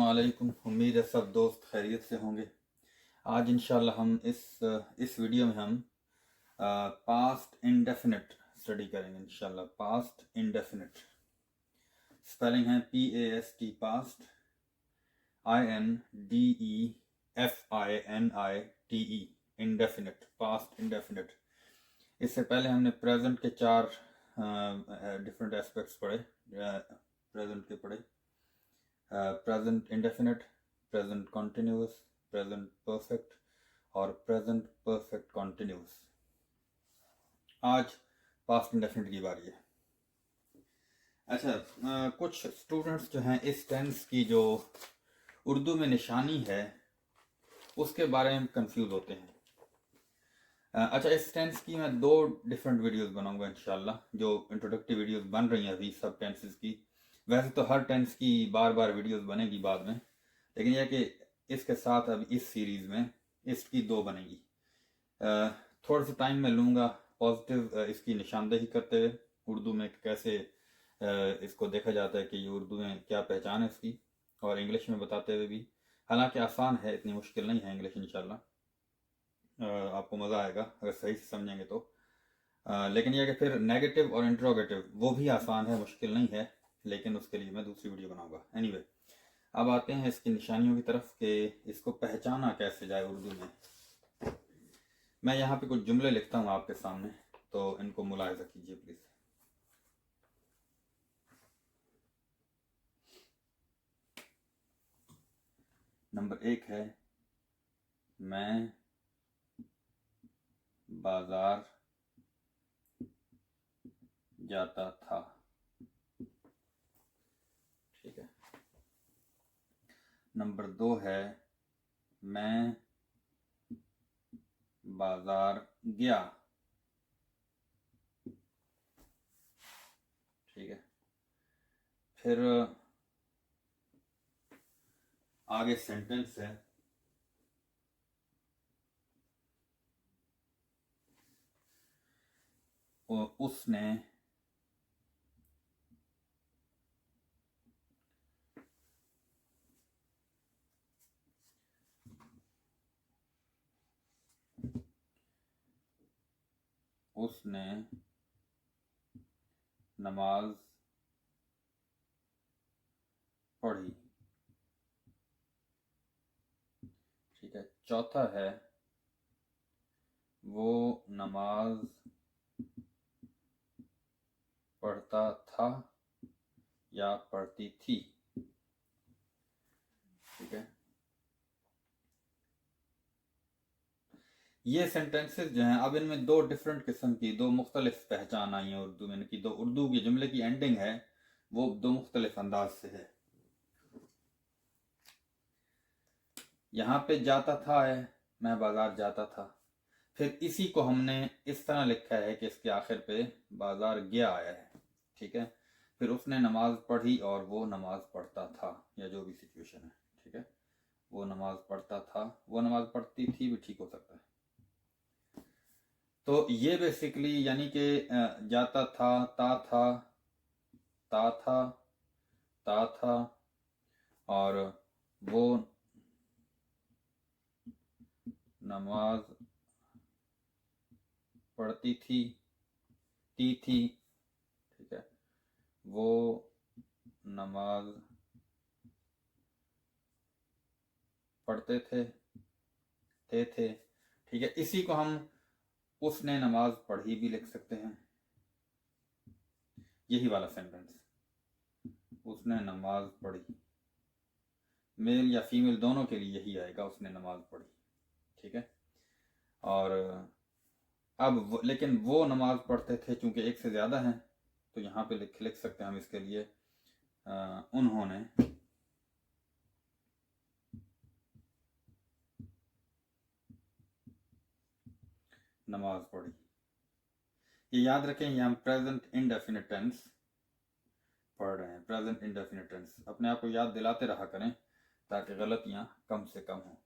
अस्सलामुअलैकुम। उम्मीद है सब दोस्त खैरियत से होंगे। आज इंशाल्लाह हम इस वीडियो में हम पास्ट इंडेफिनिट स्टडी करेंगे इंशाल्लाह। पास्ट इंडेफिनिट स्पेलिंग है PAST past, INDEFINITE indefinite, past indefinite. इससे पहले हमने प्रेजेंट के चार डिफरेंट एस्पेक्ट्स पढ़े, प्रेजेंट के पढ़े। Present indefinite, present continuous, present perfect और प्रेजेंट परफेक्ट कॉन्टिन्यूस। आज पास्ट इंडेफिनिट की बारी है। अच्छा, कुछ स्टूडेंट्स जो हैं इस टेंस की जो उर्दू में निशानी है उसके बारे में कंफ्यूज होते हैं। अच्छा, इस टेंस की मैं 2 डिफरेंट वीडियोस बनाऊंगा इंशाल्लाह, जो इंट्रोडक्टिव वीडियोस बन रही हैं अभी सब टेंसेस की। वैसे तो हर टेंस की बार बार वीडियोस बनेगी बाद में, लेकिन यह कि इसके साथ अब इस सीरीज में इसकी 2 बनेगी। थोड़ा सा टाइम मैं लूँगा पॉजिटिव इसकी निशानदेही करते हुए, उर्दू में कैसे इसको देखा जाता है कि ये उर्दू में क्या पहचान है इसकी, और इंग्लिश में बताते हुए भी। हालांकि आसान है, इतनी मुश्किल नहीं है इंग्लिश इंशाल्लाह। आपको मज़ा आएगा अगर सही से समझेंगे तो। लेकिन यह कि फिर नेगेटिव और इंट्रोगेटिव वो भी आसान है, मुश्किल नहीं है, लेकिन उसके लिए मैं दूसरी वीडियो बनाऊंगा। एनीवे, अब आते हैं इसकी निशानियों की तरफ कि इसको पहचाना कैसे जाए उर्दू में। मैं यहाँ पे कुछ जुमले लिखता हूँ आपके सामने, तो इनको मुलाहिजा कीजिए प्लीज़। नंबर 1 है, मैं बाजार जाता था। ठीक है। नंबर 2 है, मैं बाजार गया। ठीक है। फिर आगे सेंटेंस है, उसने उसने नमाज पढ़ी। ठीक है। चौथा है, वो नमाज पढ़ता था या पढ़ती थी। ठीक है। ये सेंटेंसेस जो हैं, अब इनमें 2 डिफरेंट किस्म की, 2 मुख्तलिफ पहचान आई है उर्दू में, कि 2 उर्दू की जुमले की एंडिंग है वो 2 मुख्तलिफ अंदाज से है। यहाँ पे जाता था है, मैं बाजार जाता था, फिर इसी को हमने इस तरह लिखा है कि इसके आखिर पे बाजार गया आया है। ठीक है। फिर उसने नमाज पढ़ी और वो नमाज पढ़ता था, या जो भी सिचुएशन है। ठीक है। वो नमाज पढ़ता था, वो नमाज पढ़ती थी भी ठीक हो सकता है। तो ये बेसिकली यानी कि जाता था, ता था, ता था, ता था, और वो नमाज पढ़ती थी, ती थी। ठीक है। वो नमाज पढ़ते थे, थे। ठीक है। इसी को हम उसने नमाज पढ़ी भी लिख सकते हैं, यही वाला सेंटेंस, उसने नमाज पढ़ी। मेल या फीमेल दोनों के लिए यही आएगा, उसने नमाज पढ़ी। ठीक है। और अब लेकिन वो नमाज पढ़ते थे, चूंकि एक से ज़्यादा हैं, तो यहाँ पे लिख सकते हैं हम इसके लिए उन्होंने नमाज पढ़ी। ये याद रखें, ये हम प्रेजेंट इंडेफिनिट टेंस पढ़ रहे हैं। प्रेजेंट इंडेफिनिट टेंस अपने आप को याद दिलाते रहा करें ताकि गलतियाँ कम से कम हों।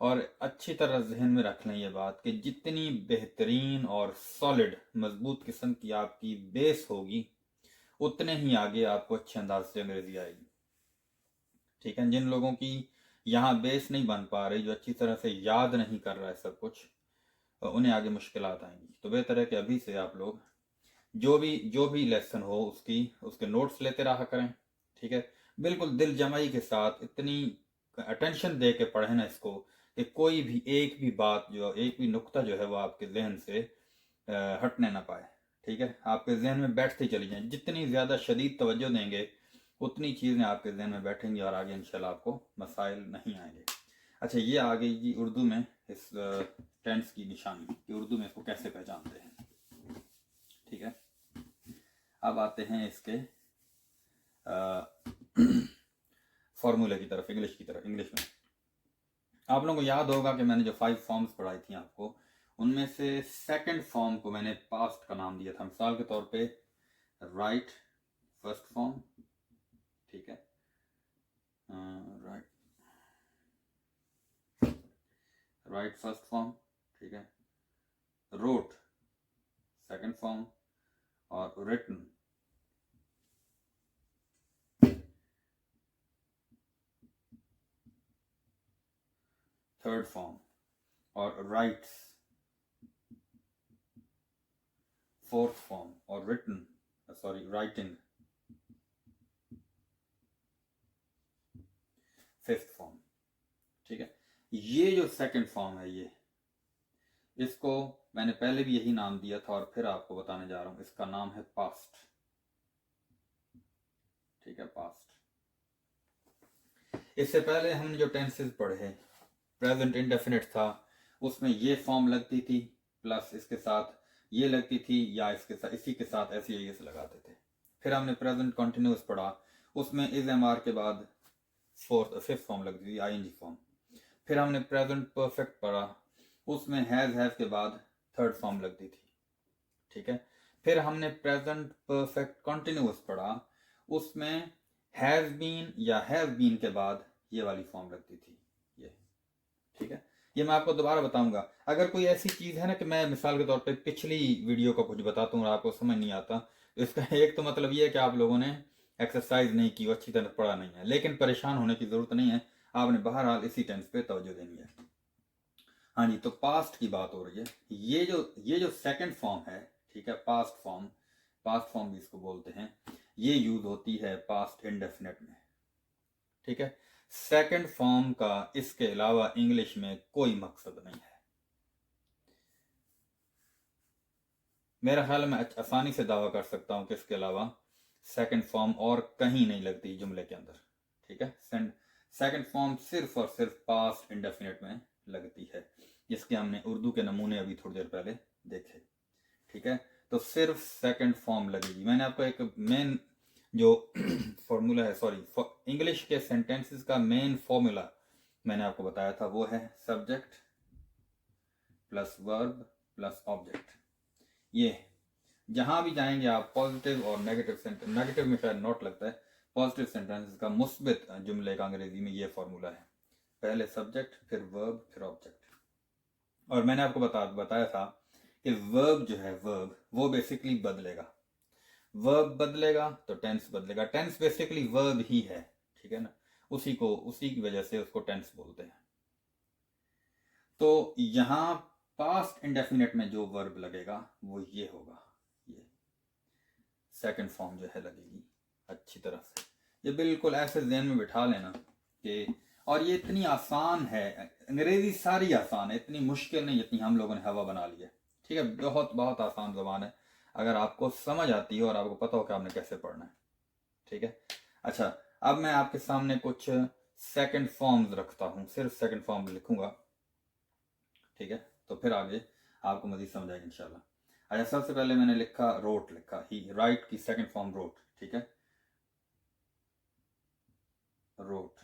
और अच्छी तरह जहन में रख लें ये बात कि जितनी बेहतरीन और सॉलिड मजबूत किस्म की आपकी बेस होगी, उतने ही आगे आपको अच्छे अंदाज से अंग्रेजी आएगी। ठीक है, जिन लोगों की यहाँ बेस नहीं बन पा रही, जो अच्छी तरह से याद नहीं कर रहा है सब कुछ, उन्हें आगे मुश्किलात आएंगी। तो बेहतर है कि अभी से आप लोग जो भी लेसन हो उसके नोट्स लेते रहा करें। ठीक है, बिल्कुल दिल जमाई के साथ इतनी अटेंशन दे के पढ़े ना इसको कि कोई भी एक भी नुक्ता जो है वो आपके जहन से हटने ना पाए। ठीक है, आपके जहन में बैठती चली जाए। जितनी ज़्यादा शदीद तवज्जो देंगे उतनी चीज़ें आपके जहन में बैठेंगी और आगे इंशाल्लाह आपको मसाइल नहीं आएंगे। अच्छा, ये आ गई जी उर्दू में इस टेंस की निशानी कि उर्दू में इसको कैसे पहचानते हैं। ठीक है, अब आते हैं इसके फॉर्मूले की तरफ, इंग्लिश में। आप लोगों को याद होगा कि मैंने जो 5 फॉर्म्स पढ़ाई थी आपको, उनमें से सेकंड फॉर्म को मैंने पास्ट का नाम दिया था। मिसाल के तौर पे राइट फर्स्ट फॉर्म, ठीक है, राइट फर्स्ट फॉर्म, ठीक है, रोट सेकंड फॉर्म, और रिटन थर्ड फॉर्म, और राइट्स फोर्थ फॉर्म, और राइटिंग फिफ्थ फॉर्म। ठीक है, ये जो सेकंड फॉर्म है, इसको मैंने पहले भी यही नाम दिया था और फिर आपको बताने जा रहा हूं। इसका नाम है पास्ट। ठीक है, पास्ट। इससे पहले हमने जो टेंसेस पढ़े, प्रेजेंट इंडेफिनिट था, उसमें ये फॉर्म लगती थी प्लस इसके साथ ये लगती थी, या इसके साथ इसी के साथ ऐसे एस लगाते थे। फिर हमने प्रेजेंट कॉन्टिन्यूस पढ़ा, उसमें इज एम आर के बाद फिफ्थ फॉर्म लगती थी, आईएनजी फॉर्म। फिर हमने प्रेजेंट परफेक्ट पढ़ा, उसमें हैव के बाद थर्ड फॉर्म लगती थी। ठीक है, फिर हमने प्रेजेंट परफेक्ट कॉन्टिन्यूस पढ़ा, उसमें हैज बीन या हैव बीन के बाद ये वाली फॉर्म लगती थी, ये। ठीक है, ये मैं आपको दोबारा बताऊंगा। अगर कोई ऐसी चीज है ना कि मैं मिसाल के तौर पे पिछली वीडियो का कुछ बताता हूँ और आपको समझ नहीं आता, तो इसका एक तो मतलब ये है कि आप लोगों ने एक्सरसाइज नहीं की, अच्छी तरह पढ़ा नहीं है। लेकिन परेशान होने की जरूरत नहीं है, आपने बहरहाल इसी टेंस पे तवज्जो देनी है। हाँ जी, तो पास्ट की बात हो रही है। ये जो सेकंड फॉर्म है, ठीक है, पास्ट फॉर्म भी इसको बोलते हैं, ये यूज होती है पास्ट इंडेफिनिट में। ठीक है, सेकंड फॉर्म का इसके अलावा इंग्लिश में कोई मकसद नहीं है। मेरा ख्याल मैं आसानी से दावा कर सकता हूं कि इसके अलावा सेकंड फॉर्म और कहीं नहीं लगती जुमले के अंदर। ठीक है, सेकंड फॉर्म सिर्फ और सिर्फ पास्ट इंडेफिनिट में लगती है, जिसके हमने उर्दू के नमूने अभी थोड़ी देर पहले देखे। ठीक है, तो सिर्फ सेकंड फॉर्म लगेगी। मैंने आपको एक मेन जो फॉर्मूला है, इंग्लिश के सेंटेंसेस का मेन फॉर्मूला मैंने आपको बताया था, वो है subject plus verb plus object. ये जहां भी जाएंगे आप, पॉजिटिव और नेगेटिव सेंटेंस, नेगेटिव में शायद नॉट लगता है, पॉजिटिव सेंटेंसेस का मुस्बित जुमले का अंग्रेजी में ये फॉर्मूला है, पहले सब्जेक्ट फिर वर्ब फिर ऑब्जेक्ट। और मैंने आपको बताया था कि वर्ब जो है, वो बेसिकली बदलेगा। वर्ब बदलेगा तो टेंस बदलेगा। टेंस बेसिकली वर्ब ही है, ठीक है ना, उसी की वजह से उसको टेंस बोलते हैं। तो यहां पास्ट इंडेफिनिट में जो वर्ब लगेगा वो ये होगा, ये सेकंड फॉर्म जो है लगेगी अच्छी तरह से। ये बिल्कुल ऐसे ज़हन में बिठा लेना कि, और ये इतनी आसान है, अंग्रेजी सारी आसान है, इतनी मुश्किल नहीं जितनी हम लोगों ने हवा बना ली है। ठीक है, बहुत बहुत आसान ज़बान है अगर आपको समझ आती है और आपको पता हो कि आपने कैसे पढ़ना है। ठीक है, अच्छा, अब मैं आपके सामने कुछ सेकंड फॉर्म्स रखता हूं, सिर्फ सेकंड फॉर्म लिखूंगा। ठीक है, तो फिर आगे आपको मजीद समझ आएगी इंशाल्लाह। अच्छा, सबसे पहले मैंने लिखा रोट, लिखा ही, राइट की सेकंड फॉर्म रोट। ठीक है, रोट।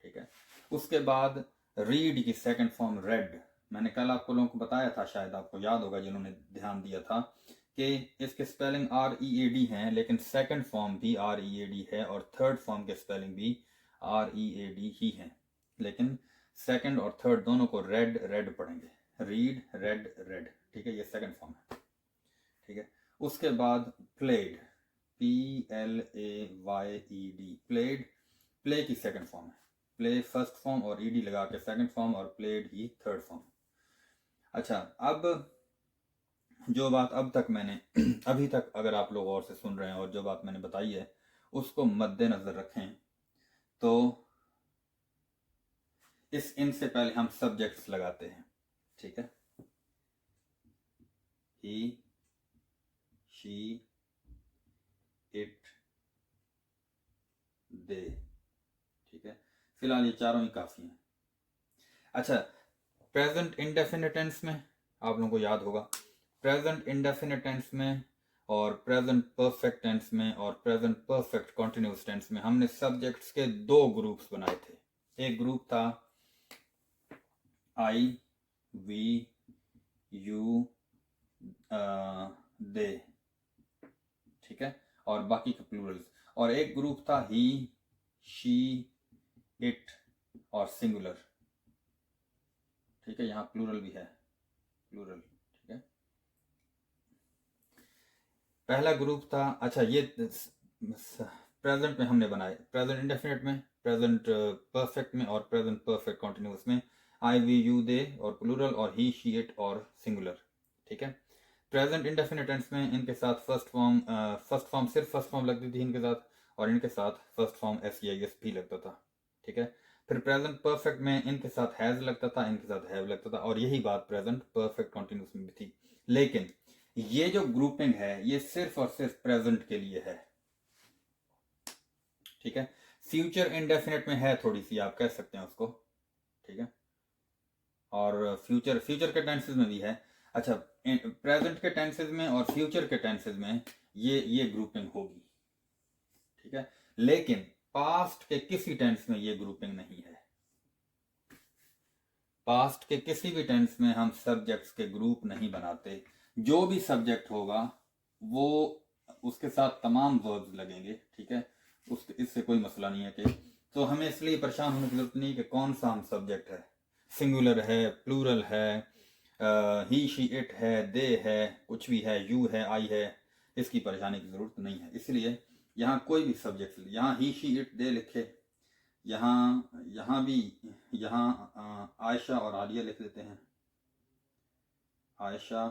ठीक है, उसके बाद रीड की सेकंड फॉर्म रेड। मैंने कल आपको लोगों को बताया था, शायद आपको याद होगा जिन्होंने ध्यान दिया था, कि इसके स्पेलिंग READ हैं, लेकिन सेकंड फॉर्म भी READ है और थर्ड फॉर्म के स्पेलिंग भी READ ही हैं, लेकिन सेकंड और थर्ड दोनों को रेड रेड पढ़ेंगे, रीड रेड रेड। ठीक है, ये सेकंड फॉर्म है। ठीक है, उसके बाद प्लेड, PLAYED, प्लेड। प्ले की सेकंड फॉर्म है, प्ले फर्स्ट फॉर्म और ईडी लगा के सेकंड फॉर्म और प्लेड ही थर्ड फॉर्म। अच्छा, अब जो बात अब तक मैंने अभी तक अगर आप लोग और से सुन रहे हैं और जो बात मैंने बताई है उसको मद्देनजर रखें तो इनसे पहले हम सब्जेक्ट्स लगाते हैं, ठीक है। ही, शी, इट, दे, ठीक है। फिलहाल ये चारों ही काफी हैं। अच्छा, प्रेजेंट इंडेफिनिट टेंस में आप लोगों को याद होगा, प्रेजेंट इंडेफिनिट टेंस में और प्रेजेंट परफेक्ट टेंस में और प्रेजेंट परफेक्ट कॉन्टिन्यूअस टेंस में हमने सब्जेक्ट्स के दो ग्रुप्स बनाए थे। एक ग्रुप था आई, वी, यू, दे, ठीक है, और बाकी के प्लूरल्स। और एक ग्रुप था ही, शी, इट और सिंगुलर, ठीक है। यहाँ प्लूरल भी है, प्लूरल, ठीक है। पहला ग्रुप था, अच्छा ये प्रेजेंट में हमने बनाए, प्रेजेंट इंडेफिनिट में, प्रेजेंट परफेक्ट में और प्रेजेंट परफेक्ट कॉन्टिन्यूअस में आई, वी, यू, दे और प्लूरल और ही, शी, इट और सिंगुलर, ठीक है। प्रेजेंट इंडेफिनिट टेंस में इनके साथ फर्स्ट फॉर्म सिर्फ फर्स्ट फॉर्म लगती थी इनके साथ, और इनके साथ फर्स्ट फॉर्म SEIS भी लगता था, ठीक है। फिर प्रेजेंट परफेक्ट में इनके साथ हैज लगता था, इनके साथ हैव लगता था, और यही बात प्रेजेंट परफेक्ट कॉन्टिन्यूअस में भी थी। लेकिन ये जो ग्रुपिंग है ये सिर्फ और सिर्फ प्रेजेंट के लिए है, ठीक है। फ्यूचर इंडेफिनिट में है थोड़ी सी, आप कह सकते हैं उसको, ठीक है, और फ्यूचर के टेंसेस में भी है। अच्छा, प्रेजेंट के टेंसेस में और फ्यूचर के टेंसेस में ये ग्रुपिंग होगी, ठीक है। लेकिन पास्ट के किसी टेंस में ये ग्रुपिंग नहीं है। पास्ट के किसी भी टेंस में हम सब्जेक्ट्स के ग्रुप नहीं बनाते। जो भी सब्जेक्ट होगा वो उसके साथ तमाम वर्ब्स लगेंगे, ठीक है। इससे कोई मसला नहीं है कि, तो हमें इसलिए परेशान होने की जरूरत नहीं कि कौन सा हम सब्जेक्ट है, सिंगुलर है, प्लूरल है, ही, शी, इट है, दे है, कुछ भी है, यू है, आई है, इसकी परेशानी की जरूरत नहीं है। इसलिए यहाँ कोई भी सब्जेक्ट, यहाँ ही, शी, इट, दे लिखे, यहाँ भी, यहाँ आयशा और आलिया लिख देते हैं, आयशा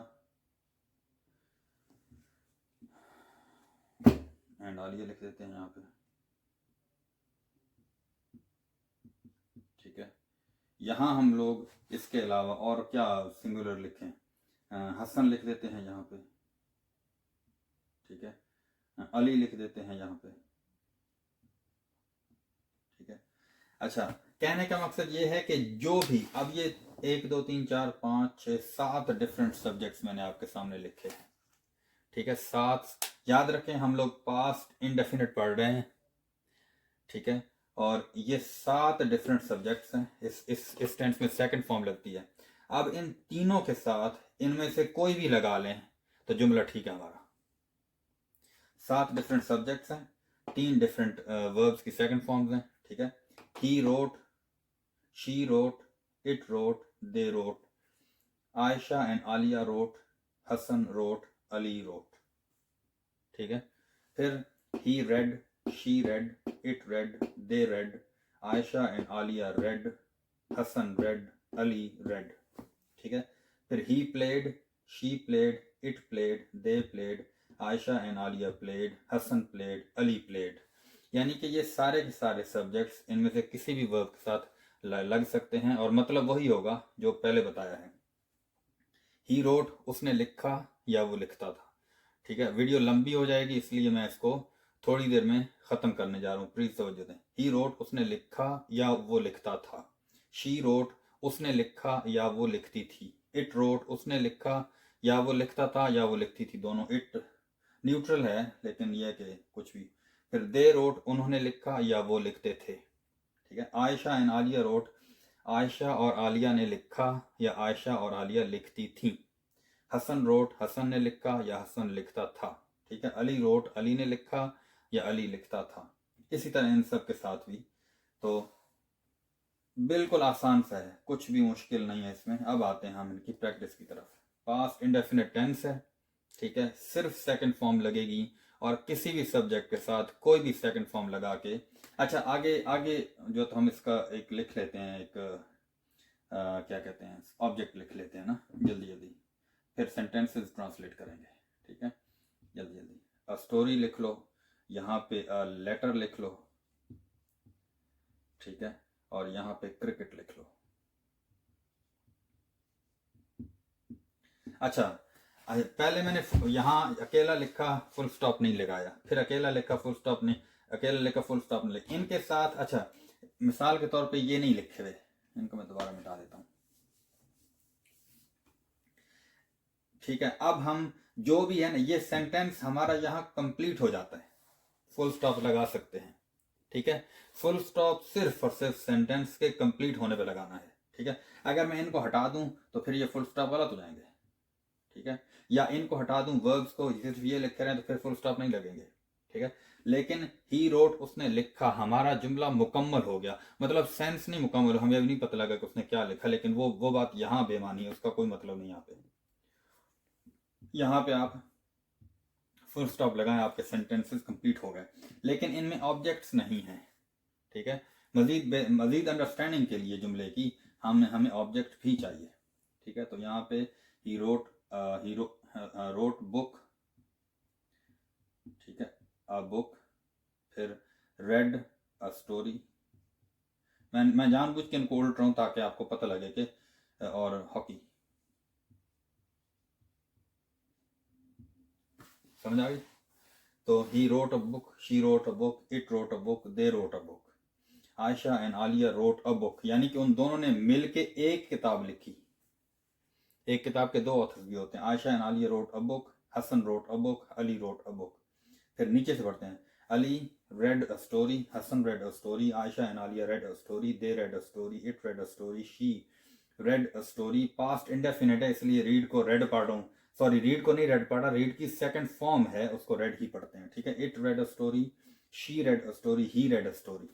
एंड आलिया लिख देते हैं यहाँ पे, ठीक है। यहाँ हम लोग इसके अलावा और क्या सिंगुलर लिखें, हसन लिख देते हैं यहाँ पे, ठीक है, अली लिख देते हैं यहाँ पे, ठीक है। अच्छा, कहने का मकसद ये है कि जो भी, अब ये 1 2 3 4 5 6 7 डिफरेंट सब्जेक्ट्स मैंने आपके सामने लिखे हैं, ठीक है। 7, याद रखें हम लोग पास्ट इनडेफिनिट पढ़ रहे हैं, ठीक है, और ये 7 डिफरेंट सब्जेक्ट्स हैं। इस टेंस में सेकंड फॉर्म लगती है। अब इन तीनों के साथ इनमें से कोई भी लगा लें तो जुमला ठीक है हमारा। 7 डिफरेंट सब्जेक्ट्स हैं, 3 डिफरेंट वर्ब्स की सेकंड फॉर्म्स हैं, ठीक है। He wrote, she wrote, it wrote, they wrote, Ayesha and Aliya wrote, Hasan wrote, Ali wrote, ठीक है। फिर he read, she read, it read, they read, Ayesha and Aliya read, Hasan read, Ali read, ठीक है। फिर he played, she played, it played, they played, Ayesha and Aliya played, Hasan played, Ali played. यानी कि ये सारे के सारे सब्जेक्ट्स इनमें से किसी भी वर्ब के साथ लग सकते हैं और मतलब वही होगा जो पहले बताया है। ही रोट, उसने लिखा या वो लिखता था, ठीक है। वीडियो लंबी हो जाएगी इसलिए मैं इसको थोड़ी देर में खत्म करने जा रहा हूँ, प्लीज तवज्जो दें। ही रोट, उसने लिखा या वो लिखता था। शी रोट, उसने लिखा या वो लिखती थी। इट रोट, उसने लिखा या वो लिखता था या वो लिखती थी, दोनों इट न्यूट्रल है लेकिन यह कि कुछ भी। फिर दे रोट, उन्होंने लिखा या वो लिखते थे, ठीक है। आयशा एंड आलिया रोट, आयशा और आलिया ने लिखा या आयशा और आलिया लिखती थी। हसन रोट, हसन ने लिखा या हसन लिखता था, ठीक है। अली रोट, अली ने लिखा या अली लिखता था। इसी तरह इन सब के साथ भी, तो बिल्कुल आसान सा है, कुछ भी मुश्किल नहीं है इसमें। अब आते हैं हम इनकी प्रैक्टिस की तरफ। पास्ट इंडेफिनिट टेंस है, ठीक है, सिर्फ सेकंड फॉर्म लगेगी और किसी भी सब्जेक्ट के साथ कोई भी सेकंड फॉर्म लगा के। अच्छा, आगे आगे जो तो हम इसका एक लिख लेते हैं, एक क्या कहते हैं, ऑब्जेक्ट लिख लेते हैं ना जल्दी जल्दी, फिर सेंटेंसेस ट्रांसलेट करेंगे। ठीक है, जल्दी जल्दी। अ स्टोरी लिख लो, यहाँ पे अ लेटर लिख लो, ठीक है, और यहाँ पे क्रिकेट लिख लो। अच्छा, पहले मैंने यहाँ अकेला लिखा, फुल स्टॉप नहीं लगाया, फिर अकेला लिखा, फुल स्टॉप नहीं, अकेला लिखा, फुल स्टॉप नहीं लिखा, इनके साथ। अच्छा, मिसाल के तौर पे ये नहीं लिखे हुए, इनको मैं दोबारा मिटा देता हूँ। ठीक है, अब हम जो भी है ना, ये सेंटेंस हमारा यहाँ कंप्लीट हो जाता है, फुल स्टॉप लगा सकते हैं। ठीक है, फुल स्टॉप सिर्फ और सिर्फ सेंटेंस के कंप्लीट होने पे लगाना है। ठीक है, अगर मैं इनको हटा दूं तो फिर ये फुल स्टॉप गलत हो जाएंगे। ठीक है, या इनको हटा दूं वर्ब्स को, सिर्फ ये लिख रहे हैं तो फिर फुल स्टॉप नहीं लगेंगे। ठीक है, लेकिन ही रोट, उसने लिखा, हमारा जुमला मुकम्मल हो गया, मतलब सेंस नहीं मुकम्मल, हमें भी नहीं पता लगा कि उसने क्या लिखा, लेकिन वो बात यहाँ बेमानी है, उसका कोई मतलब नहीं। यहाँ पे आप फुल स्टॉप लगाएं, आपके सेंटेंसेस कंप्लीट हो गए, लेकिन इनमें ऑब्जेक्ट्स नहीं हैं। ठीक है, मजीद अंडरस्टैंडिंग के लिए जुमले की हमें ऑब्जेक्ट भी चाहिए। ठीक है, तो यहाँ पे ही रोट रोट बुक, ठीक है, अ बुक, फिर रेड अ स्टोरी। मैं जानबूझ के इनको उल्ट रहा हूँ ताकि आपको पता लगे कि, और हॉकी, समझ आ गई। तो he wrote a book, she wrote a book, it road a book, they wrote a book, Ayesha and Aliya wrote a book, यानी कि उन दोनों ने मिलके एक किताब लिखी। एक किताब के दो ऑथर्स भी होते हैं, Ayesha and Aliya wrote a book, Hasan wrote a book, Ali wrote a book. फिर नीचे से पढ़ते हैं, Ali read a story, Hasan read a story, Ayesha and Aliya read a story, they read a story, it read a story, she read a story. Past indefinite है, इसलिए read को red पढ़ रहा हूँ, सॉरी रीड को नहीं रेड पढ़ा, रीड की सेकंड फॉर्म है, उसको रेड ही पढ़ते हैं। ठीक है, it read a story, she read a story, he red a story.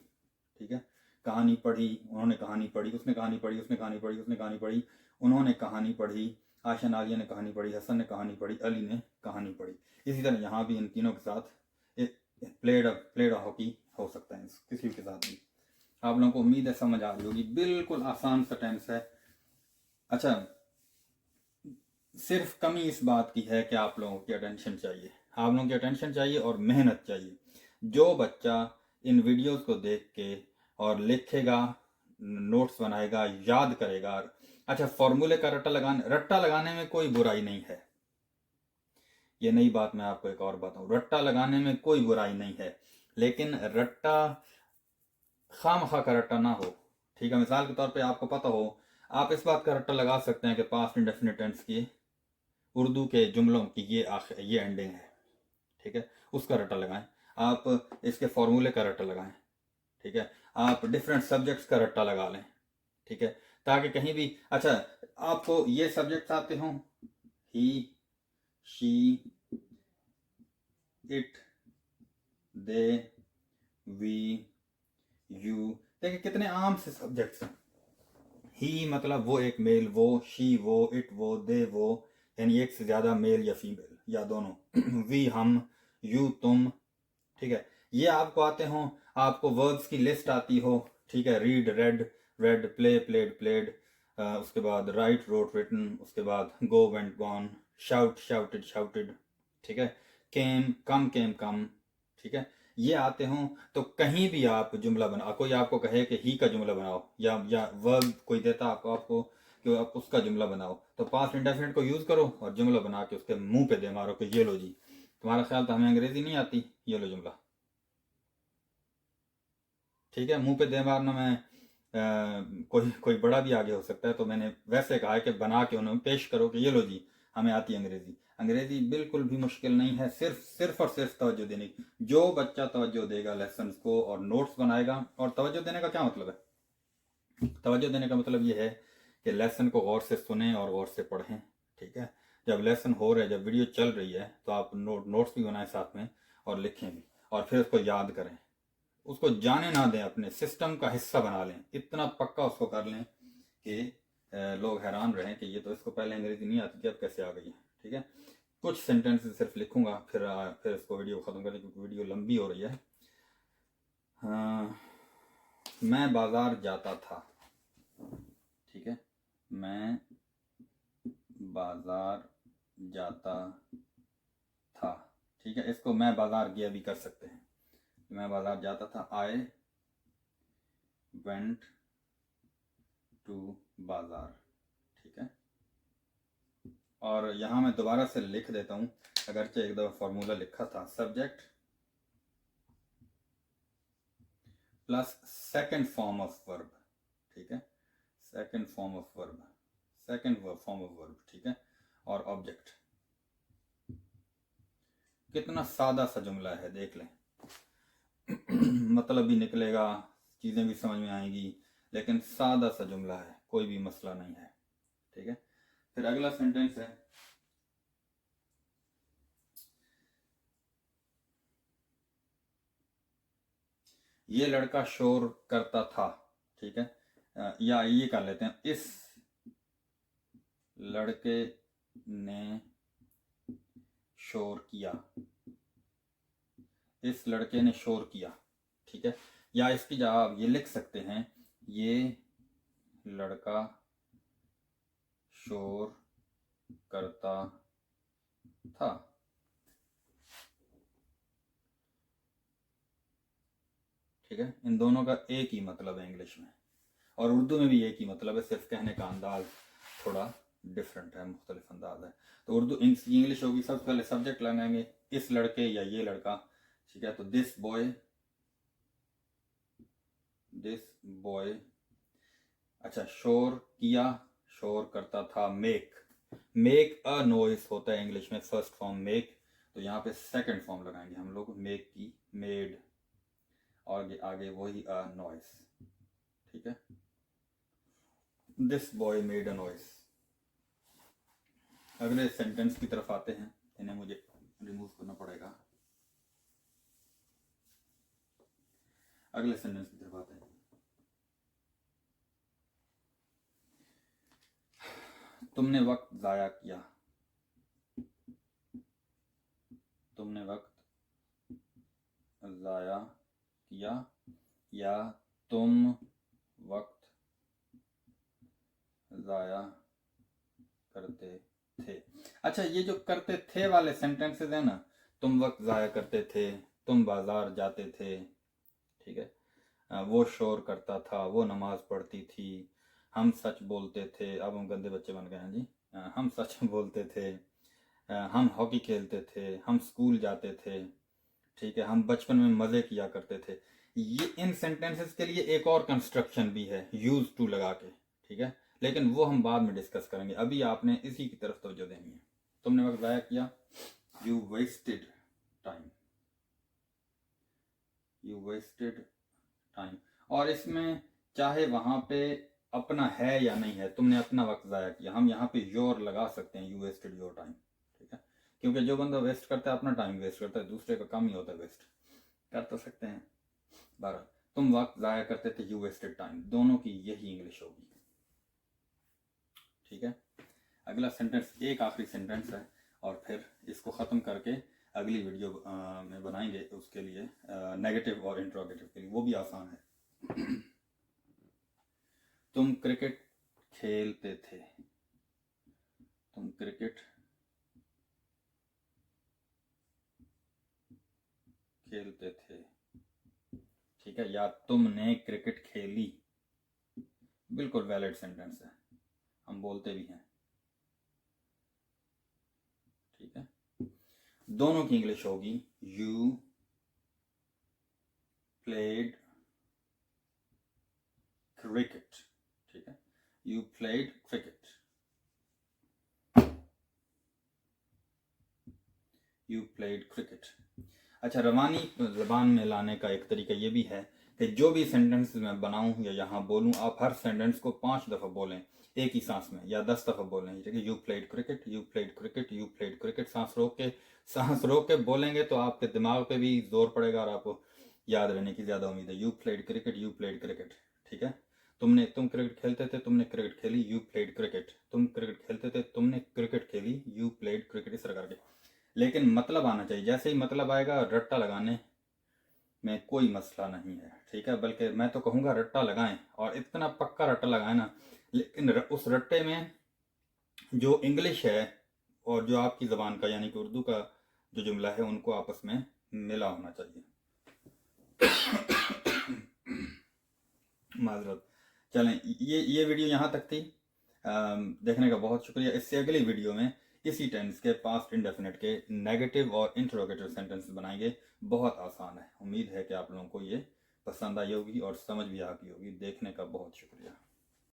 ठीक है, कहानी पढ़ी, उन्होंने कहानी पढ़ी, उसने कहानी पढ़ी, उसने कहानी पढ़ी, उसने कहानी पढ़ी, उन्होंने कहानी पढ़ी, आयशा नालिया ने कहानी पढ़ी, हसन ने कहानी पढ़ी, अली ने कहानी पढ़ी। इसी तरह यहाँ भी इन तीनों के साथ प्लेड हॉकी हो सकता है, किसी के साथ भी। आप लोगों को उम्मीद है समझ आ रही होगी, बिल्कुल आसान सा टेंस है। अच्छा, सिर्फ कमी इस बात की है कि आप लोगों की अटेंशन चाहिए, आप लोगों की अटेंशन चाहिए और मेहनत चाहिए। जो बच्चा इन वीडियोस को देख के और लिखेगा, नोट्स बनाएगा, याद करेगा। अच्छा, फॉर्मूले का रट्टा लगाने में कोई बुराई नहीं है, ये नई बात मैं आपको एक और बताऊं, रट्टा लगाने में कोई बुराई नहीं है, लेकिन रट्टा खामखा का रट्टा ना हो। ठीक है, मिसाल के तौर पे आपको पता हो, आप इस बात का रट्टा लगा सकते हैं कि पास्ट इंडेफिनिट टेंस की उर्दू के जुमलों की ये एंडिंग है। ठीक है, उसका रट्टा लगाएं, आप इसके फॉर्मूले का रट्टा लगाएं। ठीक है, आप डिफरेंट सब्जेक्ट्स का रट्टा लगा लें। ठीक है, ताकि कहीं भी, अच्छा, आपको ये सब्जेक्ट्स आते हों, he, she, it, they, we, you. देखिए कितने आम से सब्जेक्ट्स हैं। ही मतलब वो एक मेल, वो, शी वो, इट वो, दे वो, यानी एक से ज्यादा मेल या फीमेल या दोनों, वी हम, यू तुम। ठीक है, ये आपको आते हो, आपको वर्ब्स की लिस्ट आती हो। ठीक है, read red, red, play played played, उसके बाद राइट रोट रिटन, उसके बाद go went gone, shout shouted shouted. ठीक है, केम कम। ठीक है, ये आते हों, तो कहीं भी आप जुमला बना, कोई आपको कहे कि ही का जुमला बनाओ, या वर्ब कोई देता आपको कि आप उसका जुमला बनाओ, तो पास्ट इंडेफिनिट को यूज करो और जुमला बना के उसके मुंह पे दे मारो कि ये लो जी, तुम्हारा ख्याल था हमें अंग्रेजी नहीं आती, ये लो जुमला। ठीक है, मुंह पे दे मारना में कोई कोई बड़ा भी आगे हो सकता है, तो मैंने वैसे कहा है कि बना के उन्हें पेश करो कि ये लो जी, हमें आती अंग्रेजी। अंग्रेजी बिल्कुल भी मुश्किल नहीं है, सिर्फ और सिर्फ तवज्जो देने की। जो बच्चा तवज्जो देगा लेसन को और नोट्स बनाएगा, और तवज्जो देने का क्या मतलब है, तवज्जो देने का मतलब ये है कि लेसन को गौर से सुने और गौर से पढ़ें। ठीक है, जब लेसन हो रहा है, जब वीडियो चल रही है, तो आप नोट्स भी बनाएं साथ में और लिखें भी, और फिर उसको याद करें, उसको जाने ना दें, अपने सिस्टम का हिस्सा बना लें, इतना पक्का उसको कर लें कि लोग हैरान रहें कि ये तो इसको पहले अंग्रेजी नहीं आती थी, अब कैसे आ गई है। ठीक है, कुछ सेंटेंसेस सिर्फ लिखूंगा, फिर इसको वीडियो ख़त्म करें क्योंकि वीडियो लंबी हो रही है। मैं बाज़ार जाता था, ठीक है, मैं बाज़ार जाता था, ठीक है। इसको मैं बाज़ार गया भी कर सकते हैं। मैं बाज़ार जाता था, आई वेंट टू बाज़ार, ठीक है। और यहाँ मैं दोबारा से लिख देता हूँ, अगरचे एक दफ़ा फॉर्मूला लिखा था, subject plus second form of verb, ठीक है, second form of verb, second form of verb, ठीक है, और ऑब्जेक्ट। कितना सादा सा जुमला है, देख लें। मतलब भी निकलेगा, चीज़ें भी समझ में आएंगी, लेकिन सादा सा जुमला है, कोई भी मसला नहीं है, ठीक है। फिर अगला सेंटेंस है, ये लड़का शोर करता था, ठीक है, या ये कर लेते हैं, इस लड़के ने शोर किया, इस लड़के ने शोर किया, ठीक है। या इसकी जवाब ये लिख सकते हैं, ये लड़का शोर करता था, ठीक है। इन दोनों का एक ही मतलब है इंग्लिश में, और उर्दू में भी एक ही मतलब है, सिर्फ कहने का अंदाज थोड़ा डिफरेंट है, मुख्तलिफ अंदाज है। तो उर्दू इंग्लिश होगी, सबसे पहले सब्जेक्ट लगाएंगे, इस लड़के या ये लड़का, ठीक है। तो दिस बॉय, अच्छा, शोर किया, शोर करता था, मेक अ नॉइस होता है इंग्लिश में, फर्स्ट फॉर्म मेक, तो यहाँ पे सेकंड फॉर्म लगाएंगे हम लोग, मेक की मेड, और आगे वही अ नॉइस, ठीक है। This boy made a noise. अगले सेंटेंस की तरफ आते हैं, इन्हें मुझे रिमूव करना पड़ेगा। अगले सेंटेंस की तरफ आते हैं, तुमने वक्त जाया किया, तुमने वक्त जाया किया, या तुम वक्त जाया करते थे। अच्छा, ये जो करते थे वाले सेंटेंसेस है ना, तुम वक्त जाया करते थे, तुम बाजार जाते थे, ठीक है, वो शोर करता था, वो नमाज पढ़ती थी, हम सच बोलते थे, अब हम गंदे बच्चे बन गए हैं जी, हम सच बोलते थे, हम हॉकी खेलते थे, हम स्कूल जाते थे, ठीक है, हम बचपन में मज़े किया करते थे। ये इन सेंटेंसेस के लिए एक और कंस्ट्रक्शन भी है, यूज टू लगा के, ठीक है, लेकिन वो हम बाद में डिस्कस करेंगे, अभी आपने इसी की तरफ तवज्जो देनी है। तुमने वक्त ज़ाया किया, you wasted time, you wasted time. और इसमें चाहे वहां पे अपना है या नहीं है, तुमने अपना वक्त ज़ाया किया, हम यहाँ पे योर लगा सकते हैं, यू वेस्टेड योर टाइम, ठीक है, क्योंकि जो बंदा वेस्ट करता है अपना टाइम वेस्ट करता है, दूसरे का कम ही होता है वेस्ट, कर तो सकते हैं। 12, तुम वक्त ज़ाया करते थे, यू वेस्टेड टाइम, दोनों की यही इंग्लिश होगी, ठीक है। अगला सेंटेंस एक आखिरी सेंटेंस है, और फिर इसको ख़त्म करके अगली वीडियो में बनाएंगे, उसके लिए नेगेटिव और इंट्रोगेटिव के लिए, वो भी आसान है। तुम क्रिकेट खेलते थे, तुम क्रिकेट खेलते थे, ठीक है, या तुमने क्रिकेट खेली, बिल्कुल वैलिड सेंटेंस है, हम बोलते भी हैं, ठीक है। दोनों की इंग्लिश होगी, यू प्लेड क्रिकेट, ठीक है, you played cricket, you played cricket. अच्छा, रवानी ज़बान में लाने का एक तरीका ये भी है कि जो भी सेंटेंस मैं बनाऊं या यहाँ बोलूं, आप हर सेंटेंस को 5 दफ़ा बोलें एक ही सांस में, या 10 दफ़ा बोलें, ठीक है। You played cricket, you played cricket, you played cricket, सांस रोक के बोलेंगे तो आपके दिमाग पे भी जोर पड़ेगा और आपको याद रहने की ज़्यादा उम्मीद है। You played cricket, you played cricket, ठीक है। तुम क्रिकेट खेलते थे, तुमने क्रिकेट खेली, यू प्लेड क्रिकेट। तुम क्रिकेट खेलते थे, तुमने क्रिकेट खेली, यू प्लेड क्रिकेट, इस तरह करके। लेकिन मतलब आना चाहिए। जैसे ही मतलब आएगा, रट्टा लगाने में कोई मसला नहीं है, ठीक है। बल्कि मैं तो कहूँगा रट्टा लगाएं, और इतना पक्का रट्टा लगाएं ना, लेकिन उस रट्टे में जो इंग्लिश है और जो आपकी ज़बान का यानी कि उर्दू का जो जुमला है, उनको आपस में मिला होना चाहिए। माजरत। चलें, ये वीडियो यहाँ तक थी। देखने का बहुत शुक्रिया। इससे अगली वीडियो में इसी टेंस के पास्ट इंडेफिनिट के नेगेटिव और इंटरोगेटिव सेंटेंस बनाएंगे। बहुत आसान है। उम्मीद है कि आप लोगों को ये पसंद आई होगी और समझ भी आ गई होगी। देखने का बहुत शुक्रिया।